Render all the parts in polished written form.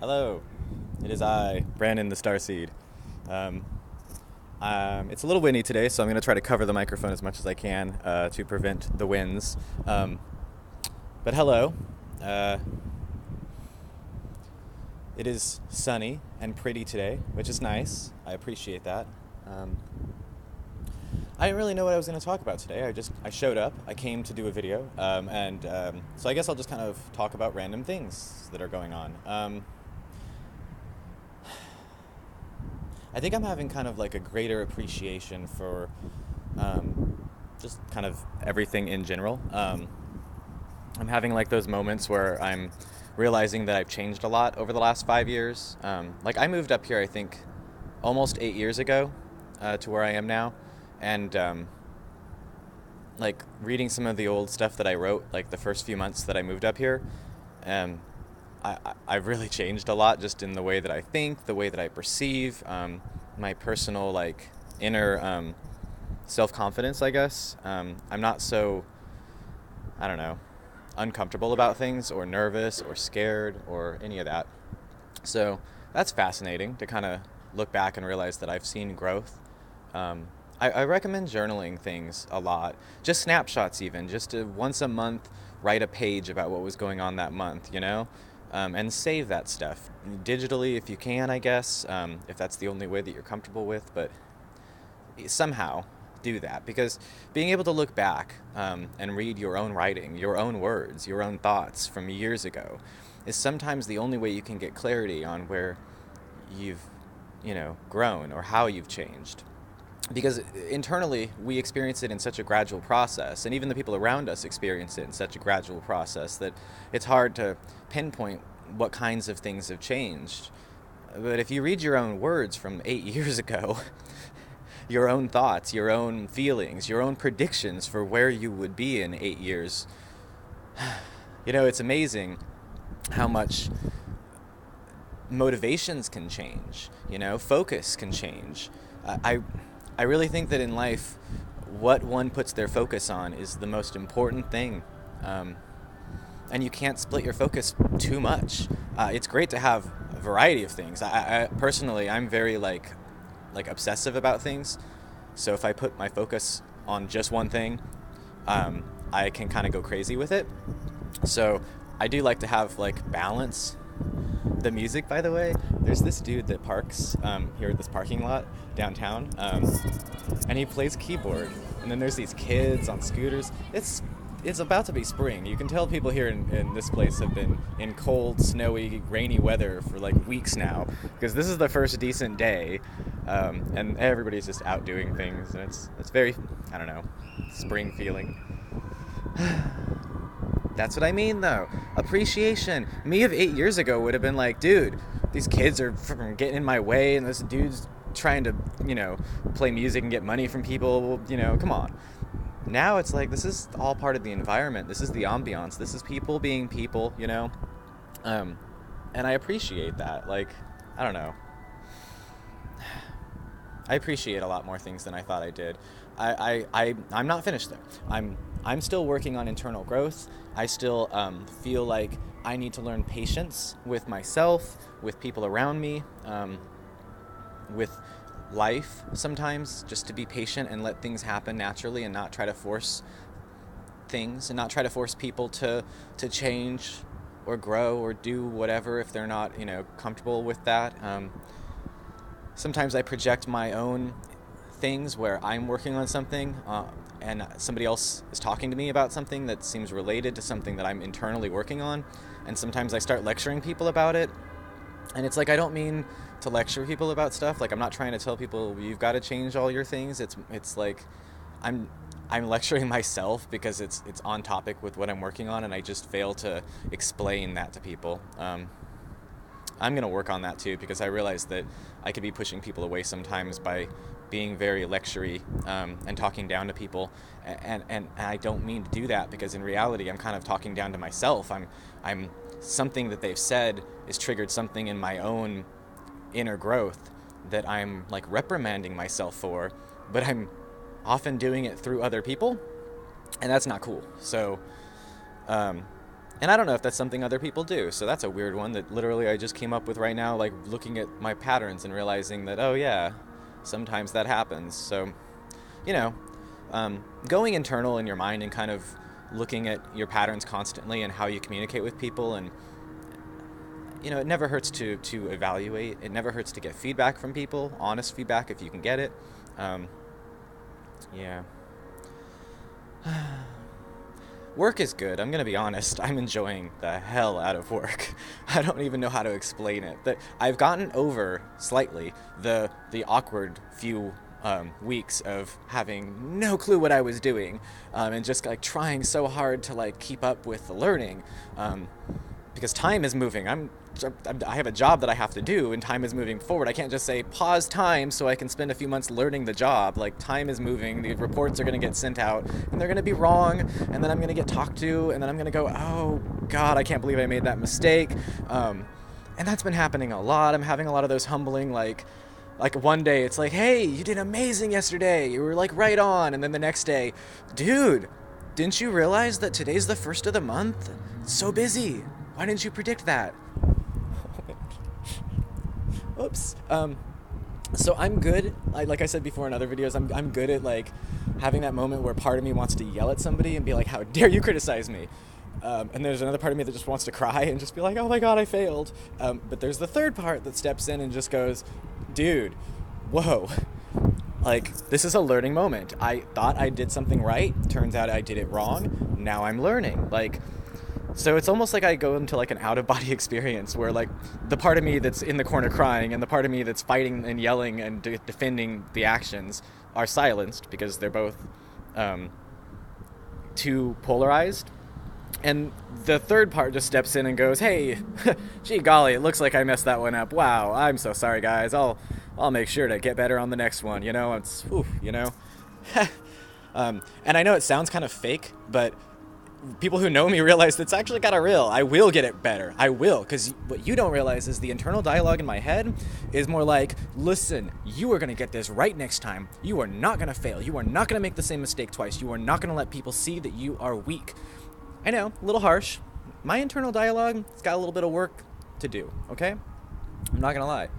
Hello, it is I, Brandon the Starseed. Um, it's a little windy today, so I'm going to try to cover the microphone as much as I can to prevent the winds. But hello, uh, it is sunny and pretty today, which is nice. I appreciate that. Um, I didn't really know what I was going to talk about today. I showed up. I came to do a video, and so I guess I'll just kind of talk about random things that are going on. I think I'm having kind of like a greater appreciation for just kind of everything in general. I'm having like those moments where I'm realizing that I've changed a lot over the last 5 years. Like I moved up here, I think, almost 8 years ago to where I am now, and like reading some of the old stuff that I wrote, like the first few months that I moved up here, um, I've really changed a lot just in the way that I think, the way that I perceive, my personal like inner self confidence, I guess. I'm not so, I don't know, uncomfortable about things or nervous or scared or any of that. So that's fascinating to kind of look back and realize that I've seen growth. I recommend journaling things a lot, just snapshots, even just to once a month write a page about what was going on that month, and save that stuff digitally if you can, I guess, if that's the only way that you're comfortable with. But somehow do that, because being able to look back and read your own writing, your own words, your own thoughts from years ago is sometimes the only way you can get clarity on where you've grown or how you've changed. Because internally we experience it in such a gradual process, and even the people around us experience it in such a gradual process, that it's hard to pinpoint what kinds of things have changed. But if you read your own words from 8 years ago, your own thoughts, your own feelings, your own predictions for where you would be in 8 years, it's amazing how much motivations can change, focus can change. I really think that in life, what one puts their focus on is the most important thing. And you can't split your focus too much. It's great to have a variety of things. I personally, I'm very like obsessive about things. So if I put my focus on just one thing, I can kind of go crazy with it. So I do like to have like balance. The music, by the way, there's this dude that parks here at this parking lot downtown, and he plays keyboard. And then there's these kids on scooters. It's about to be spring. You can tell people here in this place have been in cold, snowy, rainy weather for like weeks now, because this is the first decent day, and everybody's just out doing things, and it's very, I don't know, spring feeling. That's what I mean, though. Appreciation. Me of 8 years ago would have been like, dude, these kids are freaking getting in my way, and this dude's trying to, play music and get money from people. Come on. Now it's like, this is all part of the environment. This is the ambiance. This is people being people. And I appreciate that. Like, I don't know. I appreciate a lot more things than I thought I did. I'm not finished though. I'm still working on internal growth. I still feel like I need to learn patience with myself, with people around me, with life sometimes, just to be patient and let things happen naturally and not try to force things and not try to force people to change or grow or do whatever if they're not, comfortable with that. Sometimes I project my own things where I'm working on something and somebody else is talking to me about something that seems related to something that I'm internally working on, and sometimes I start lecturing people about it. And it's like, I don't mean to lecture people about stuff. Like, I'm not trying to tell people you've got to change all your things. It's like I'm lecturing myself because it's on topic with what I'm working on, and I just fail to explain that to people. I'm going to work on that too, because I realize that I could be pushing people away sometimes by being very lectury and talking down to people, and I don't mean to do that, because in reality I'm kind of talking down to myself. I'm something that they've said is triggered something in my own inner growth that I'm like reprimanding myself for, but I'm often doing it through other people, and that's not cool. So And I don't know if that's something other people do. So that's a weird one that literally I just came up with right now, like looking at my patterns and realizing that, oh yeah, sometimes that happens. So, you know, going internal in your mind and kind of looking at your patterns constantly and how you communicate with people, and it never hurts to evaluate. It never hurts to get feedback from people, honest feedback if you can get it. Yeah. Work is good. I'm gonna be honest. I'm enjoying the hell out of work. I don't even know how to explain it. But I've gotten over slightly the awkward few weeks of having no clue what I was doing, and just like trying so hard to like keep up with the learning, because time is moving. I have a job that I have to do, and time is moving forward. I can't just say pause time so I can spend a few months learning the job. Like, time is moving. The reports are going to get sent out, and they're going to be wrong, and then I'm going to get talked to, and then I'm going to go, oh God, I can't believe I made that mistake. And that's been happening a lot. I'm having a lot of those humbling, like one day it's like, hey, you did amazing yesterday. You were like right on. And then the next day, dude, didn't you realize that today's the first of the month? It's so busy. Why didn't you predict that? Oops. So I'm good. Like I said before in other videos, I'm good at like having that moment where part of me wants to yell at somebody and be like, how dare you criticize me? And there's another part of me that just wants to cry and just be like, oh my God, I failed. But there's the third part that steps in and just goes, dude, whoa. Like, this is a learning moment. I thought I did something right. Turns out I did it wrong. Now I'm learning. Like, so it's almost like I go into like an out-of-body experience where like the part of me that's in the corner crying and the part of me that's fighting and yelling and defending the actions are silenced because they're both too polarized. And the third part just steps in and goes, hey, gee golly, it looks like I messed that one up. Wow, I'm so sorry, guys. I'll make sure to get better on the next one. It's, whew, and I know it sounds kind of fake, but people who know me realize that's actually kind of real. I will get it better. I will, because what you don't realize is the internal dialogue in my head is more like, listen, you are going to get this right next time. You are not going to fail. You are not going to make the same mistake twice. You are not going to let people see that you are weak. I know, a little harsh. My internal dialogue, it's got a little bit of work to do, okay? I'm not going to lie.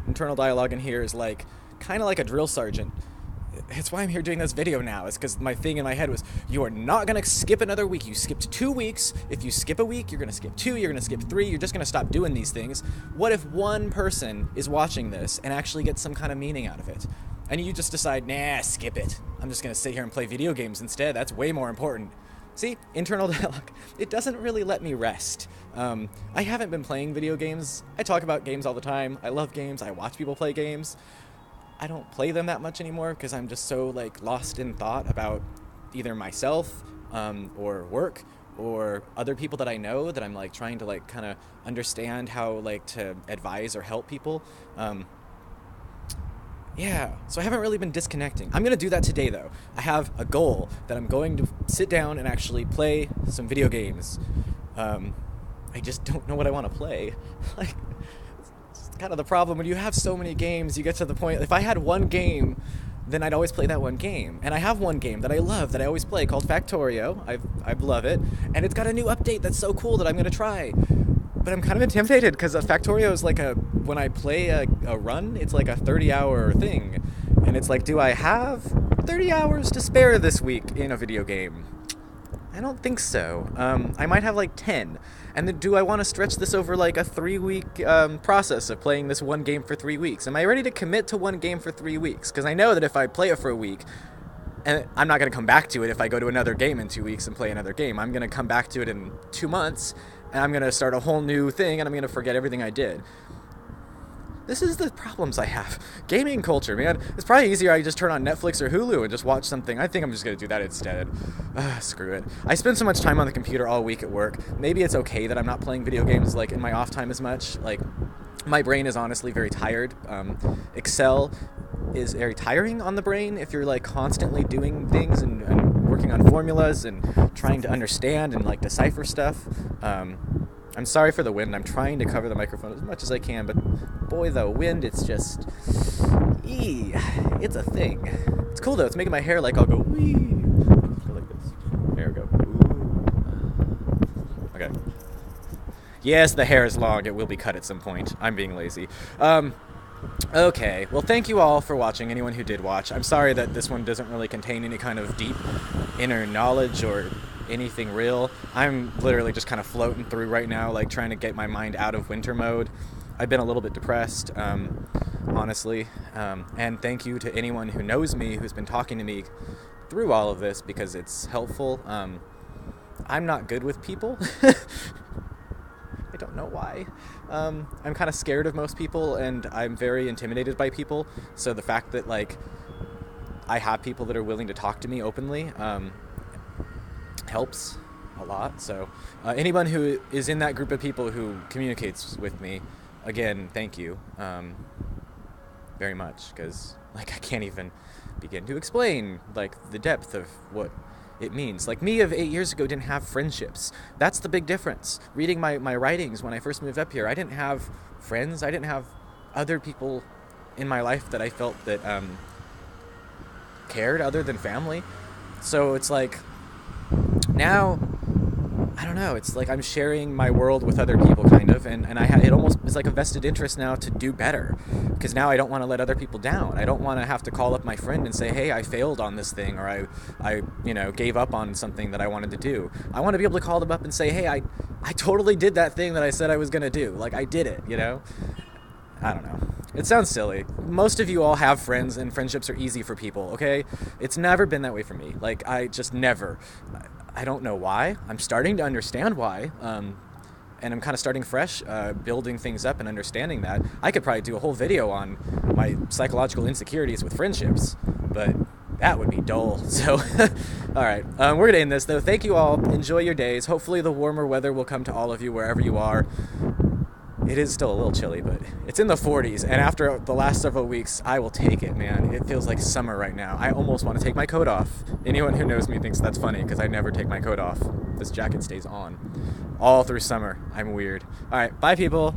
Internal dialogue in here is like, kind of like a drill sergeant. It's why I'm here doing this video now. It's because my thing in my head was, you are not going to skip another week. You skipped 2 weeks. If you skip a week, you're going to skip 2. You're going to skip 3. You're just going to stop doing these things. What if one person is watching this and actually gets some kind of meaning out of it? And you just decide, nah, skip it. I'm just going to sit here and play video games instead. That's way more important. See, internal dialogue. It doesn't really let me rest. I haven't been playing video games. I talk about games all the time. I love games. I watch people play games. I don't play them that much anymore because I'm just so like lost in thought about either myself or work or other people that I know that I'm like trying to like kind of understand how like to advise or help people. Yeah, so I haven't really been disconnecting. I'm going to do that today though. I have a goal that I'm going to sit down and actually play some video games. I just don't know what I want to play. Like, kind of the problem when you have so many games. You get to the point, if I had one game, then I'd always play that one game. And I have one game that I love that I always play called Factorio. I love it, and it's got a new update that's so cool that I'm gonna try. But I'm kind of intimidated because Factorio is like when I play a run, it's like a 30-hour thing, and it's like, do I have 30 hours to spare this week in a video game? I don't think so. I might have like 10. And then do I want to stretch this over like a 3-week process of playing this one game for 3 weeks? Am I ready to commit to one game for 3 weeks? Because I know that if I play it for a week, and I'm not going to come back to it if I go to another game in 2 weeks and play another game. I'm going to come back to it in 2 months, and I'm going to start a whole new thing, and I'm going to forget everything I did. This is the problems I have. Gaming culture, man. It's probably easier I just turn on Netflix or Hulu and just watch something. I think I'm just going to do that instead. Screw it. I spend so much time on the computer all week at work. Maybe it's okay that I'm not playing video games like in my off time as much. Like, my brain is honestly very tired. Excel is very tiring on the brain if you're like constantly doing things and working on formulas and trying to understand and like decipher stuff. I'm sorry for the wind. I'm trying to cover the microphone as much as I can, but boy, the wind, it's just, it's a thing. It's cool though. It's making my hair like I'll go wee. Go like this. There we go. Ooh. Okay. Yes, the hair is long. It will be cut at some point. I'm being lazy. Okay. Well, thank you all for watching, anyone who did watch. I'm sorry that this one doesn't really contain any kind of deep inner knowledge or anything real. I'm literally just kind of floating through right now, like trying to get my mind out of winter mode. I've been a little bit depressed, honestly. And thank you to anyone who knows me, who's been talking to me through all of this, because it's helpful. I'm not good with people. I don't know why. I'm kind of scared of most people, and I'm very intimidated by people. So the fact that, like, I have people that are willing to talk to me openly helps a lot. So anyone who is in that group of people who communicates with me, again, thank you very much, because, like, I can't even begin to explain, like, the depth of what it means. Like, me of 8 years ago didn't have friendships. That's the big difference. Reading my writings when I first moved up here, I didn't have friends. I didn't have other people in my life that I felt that cared other than family. So it's like, now, I don't know, it's like I'm sharing my world with other people, kind of, and it almost is like a vested interest now to do better, because now I don't want to let other people down. I don't want to have to call up my friend and say, hey, I failed on this thing, or I gave up on something that I wanted to do. I want to be able to call them up and say, hey, I totally did that thing that I said I was going to do. Like, I did it, I don't know. It sounds silly. Most of you all have friends, and friendships are easy for people, okay? It's never been that way for me. Like, I just never. I don't know why. I'm starting to understand why, and I'm kind of starting fresh, building things up and understanding that. I could probably do a whole video on my psychological insecurities with friendships, but that would be dull. So, all right, we're going to end this, though. Thank you all. Enjoy your days. Hopefully the warmer weather will come to all of you wherever you are. It is still a little chilly, but it's in the 40s, and after the last several weeks, I will take it, man. It feels like summer right now. I almost want to take my coat off. Anyone who knows me thinks that's funny, because I never take my coat off. This jacket stays on all through summer. I'm weird. All right, bye, people.